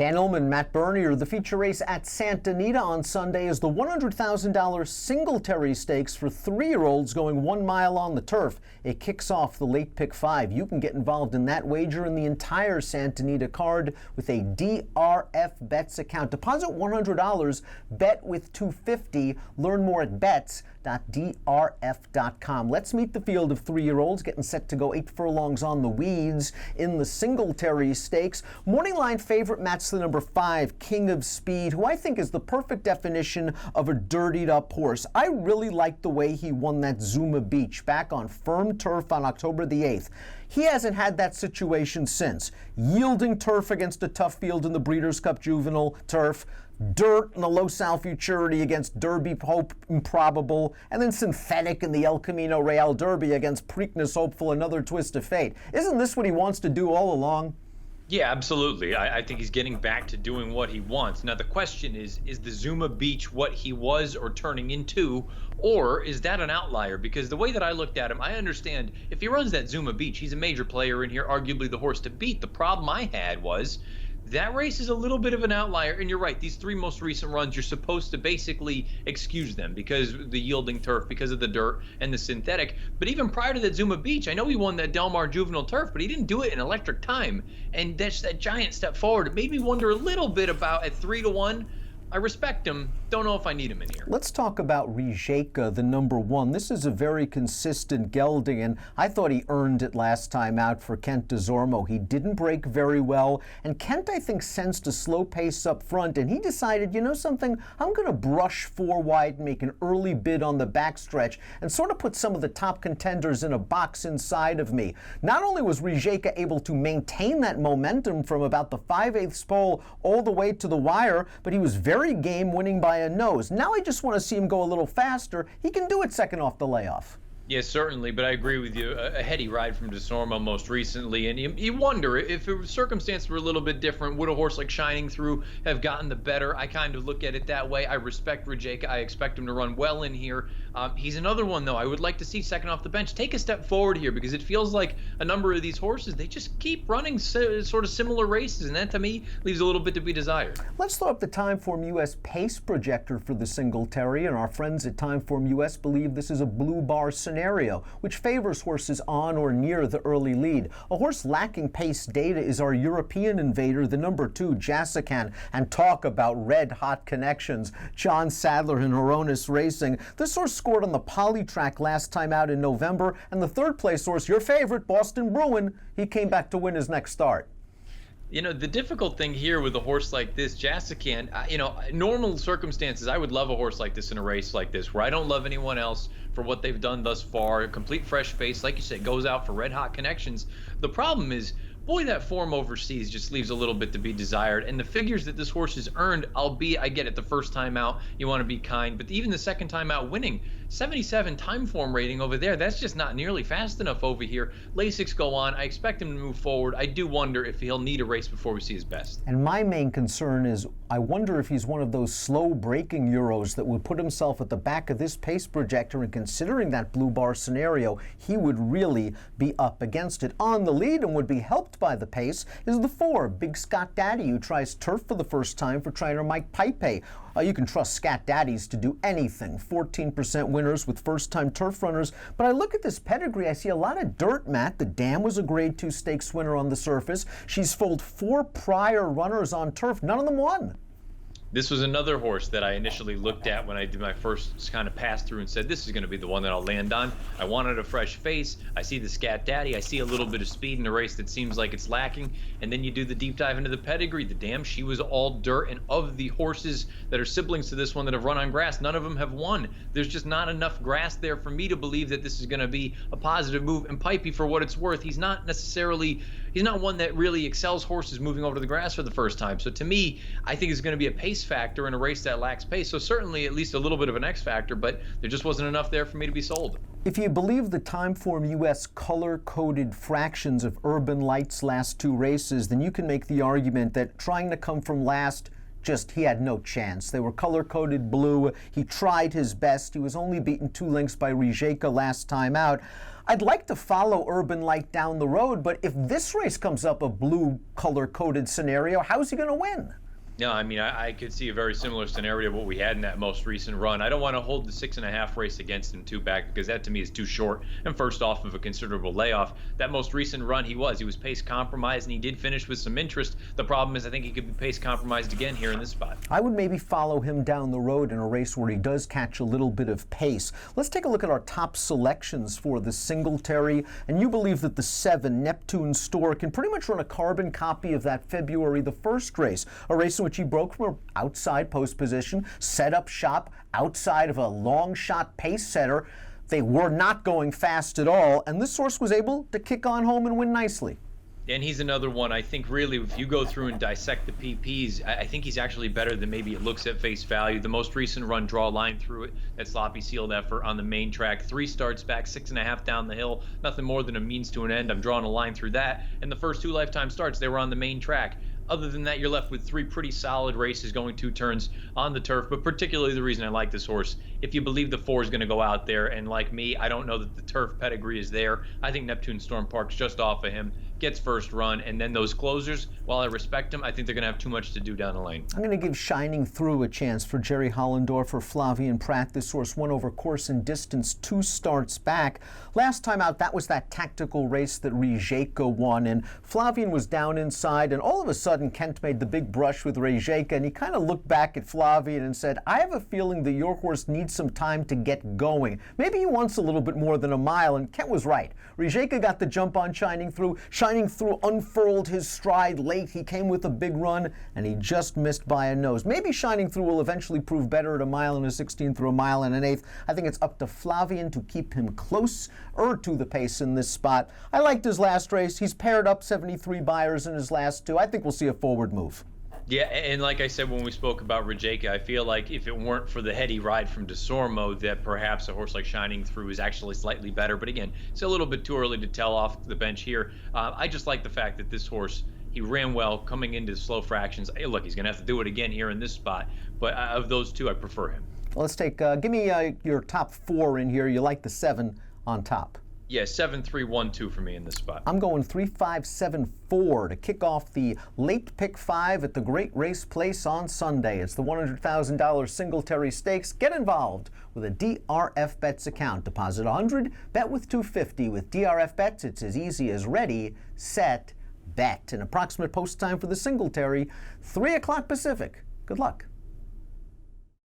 Dan Illman, Matt Bernier. The feature race at Santa Anita on Sunday is the $100,000 Singletary Stakes for 3-year-olds going 1 mile on the turf. It kicks off the late pick 5. You can get involved in that wager and the entire Santa Anita card with a DRF Bets account. Deposit $100, bet with $250. Learn more at bets.drf.com. Let's meet the field of 3-year-olds getting set to go 8 furlongs on the weeds in the Singletary Stakes. Morning line favorite Matt's the number 5, King of Speed, who I think is the perfect definition of a dirtied up horse. I really liked the way he won that Zuma Beach back on firm turf on October the 8th. He hasn't had that situation since. Yielding turf against a tough field in the Breeders' Cup Juvenile turf, dirt in the Los Al Futurity against Derby Hope Improbable, and then synthetic in the El Camino Real Derby against Preakness Hopeful, another twist of fate. Isn't this what he wants to do all along? Yeah, absolutely. I think he's getting back to doing what he wants. Now, the question is the Zuma Beach what he was or turning into, or is that an outlier? Because the way that I looked at him, I understand if he runs that Zuma Beach, he's a major player in here, arguably the horse to beat. The problem I had was that race is a little bit of an outlier, and you're right. These 3 most recent runs, you're supposed to basically excuse them because the yielding turf, because of the dirt and the synthetic. But even prior to that Zuma Beach, I know he won that Del Mar Juvenile turf, but he didn't do it in electric time. And that's that giant step forward. It made me wonder a little bit about at 3-1. I respect him. Don't know if I need him in here. Let's talk about Rijeka, the number 1. This is a very consistent gelding, and I thought he earned it last time out for Kent DeZormo. He didn't break very well, and Kent, I think, sensed a slow pace up front, and he decided, you know something, I'm going to brush 4 wide and make an early bid on the backstretch and sort of put some of the top contenders in a box inside of me. Not only was Rijeka able to maintain that momentum from about the 5/8 pole all the way to the wire, but he was very game winning by a nose. Now I just want to see him go a little faster. He can do it second off the layoff. Yes, certainly, but I agree with you. A heady ride from DeSormo most recently, and you wonder if circumstances were a little bit different, would a horse like Shining Through have gotten the better? I kind of look at it that way. I respect Rijeka. I expect him to run well in here. He's another one, though, I would like to see second off the bench take a step forward here, because it feels like a number of these horses, they just keep running sort of similar races, and that, to me, leaves a little bit to be desired. Let's throw up the Timeform US pace projector for the Singletary, and our friends at Timeform US believe this is a blue bar scenario, which favors horses on or near the early lead. A horse lacking pace data is our European invader, the number 2, Jasican, and talk about red-hot connections. John Sadler and Horonis Racing. This horse scored on the Poly track last time out in November, and the third-place horse, your favorite, Boston Bruin, he came back to win his next start. You know, the difficult thing here with a horse like this, Jasican, normal circumstances, I would love a horse like this in a race like this, where I don't love anyone else for what they've done thus far. A complete fresh face, like you said, goes out for red-hot connections. The problem is, boy, that form overseas just leaves a little bit to be desired. And the figures that this horse has earned, albeit, I get it, the first time out, you want to be kind, but even the second time out winning, 77 time form rating over there, that's just not nearly fast enough over here. Lasix go on. I expect him to move forward. I do wonder if he'll need a race before we see his best. And my main concern is, I wonder if he's one of those slow breaking Euros that would put himself at the back of this pace projector, and considering that blue bar scenario, he would really be up against it. On the lead and would be helped by the pace is the 4, Big Scott Daddy, who tries turf for the first time for trainer Mike Pipe. You can trust Scat Daddies to do anything. 14% winners with first-time turf runners. But I look at this pedigree, I see a lot of dirt, Matt. The Dam was a Grade 2 stakes winner on the surface. She's foaled 4 prior runners on turf. None of them won. This was another horse that I initially looked at when I did my first kind of pass through and said, this is going to be the one that I'll land on. I wanted a fresh face. I see the Scat Daddy. I see a little bit of speed in a race that seems like it's lacking. And then you do the deep dive into the pedigree. The Dam, she was all dirt. And of the horses that are siblings to this one that have run on grass, none of them have won. There's just not enough grass there for me to believe that this is going to be a positive move. And Pipey, for what it's worth, he's not one that really excels horses moving over to the grass for the first time. So to me, I think it's going to be a pace factor in a race that lacks pace. So certainly at least a little bit of an X factor, but there just wasn't enough there for me to be sold. If you believe the Timeform US color-coded fractions of Urban Light's last 2 races, then you can make the argument that trying to come from last, he had no chance. They were color-coded blue. He tried his best. He was only beaten 2 lengths by Rijeka last time out. I'd like to follow Urban Light down the road, but if this race comes up a blue color-coded scenario, how's he going to win? No, I mean, I could see a very similar scenario of what we had in that most recent run. I don't want to hold the 6.5 race against him too back, because that to me is too short and first off of a considerable layoff. That most recent run he was pace compromised, and he did finish with some interest. The problem is I think he could be pace compromised again here in this spot. I would maybe follow him down the road in a race where he does catch a little bit of pace. Let's take a look at our top selections for the Singletary, and you believe that the 7 Neptune Store can pretty much run a carbon copy of that February the 1st race, a race in which he broke from an outside post position, set up shop outside of a long shot pace setter. They were not going fast at all, and this horse was able to kick on home and win nicely. And he's another one, I think, really, if you go through and dissect the PPs, I think he's actually better than maybe it looks at face value. The most recent run, draw a line through it, that sloppy sealed effort on the main track. 3 starts back, 6.5 down the hill, nothing more than a means to an end. I'm drawing a line through that. And the first 2 lifetime starts, they were on the main track. Other than that, you're left with 3 pretty solid races going 2 turns on the turf. But particularly the reason I like this horse, if you believe the 4 is going to go out there, and like me, I don't know that the turf pedigree is there. I think Neptune Storm Park's just off of him, gets first run, and then those closers, while I respect them, I think they're going to have too much to do down the lane. I'm going to give Shining Through a chance for Jerry Hollendorfer, Flavian Pratt. This horse won over course and distance 2 starts back. Last time out, that was that tactical race that Rijeka won, and Flavian was down inside, and all of a sudden Kent made the big brush with Rijeka, and he kind of looked back at Flavian and said, I have a feeling that your horse needs some time to get going. Maybe he wants a little bit more than a mile, and Kent was right. Rijeka got the jump on Shining Through. Shining Through unfurled his stride late. He came with a big run, and he just missed by a nose. Maybe Shining Through will eventually prove better at a mile and a 16th or a mile and an 1/8. I think it's up to Flavian to keep him closer to the pace in this spot. I liked his last race. He's paired up 73 buyers in his last 2. I think we'll see a forward move. Yeah, and like I said when we spoke about Rijeka, I feel like if it weren't for the heady ride from DeSormo, that perhaps a horse like Shining Through is actually slightly better. But again, it's a little bit too early to tell off the bench here. I just like the fact that this horse, he ran well coming into slow fractions. Hey, look, he's going to have to do it again here in this spot. But of those 2, I prefer him. Well, let's take, give me your top 4 in here. You like the 7 on top. Yeah, 7-3-1-2 for me in this spot. I'm going 3-5-7-4 to kick off the late pick 5 at the Great Race Place on Sunday. It's the $100,000 Singletary Stakes. Get involved with a DRF Bets account. Deposit $100, bet with $250. With DRF Bets, it's as easy as ready, set, bet. An approximate post time for the Singletary, 3 o'clock Pacific. Good luck.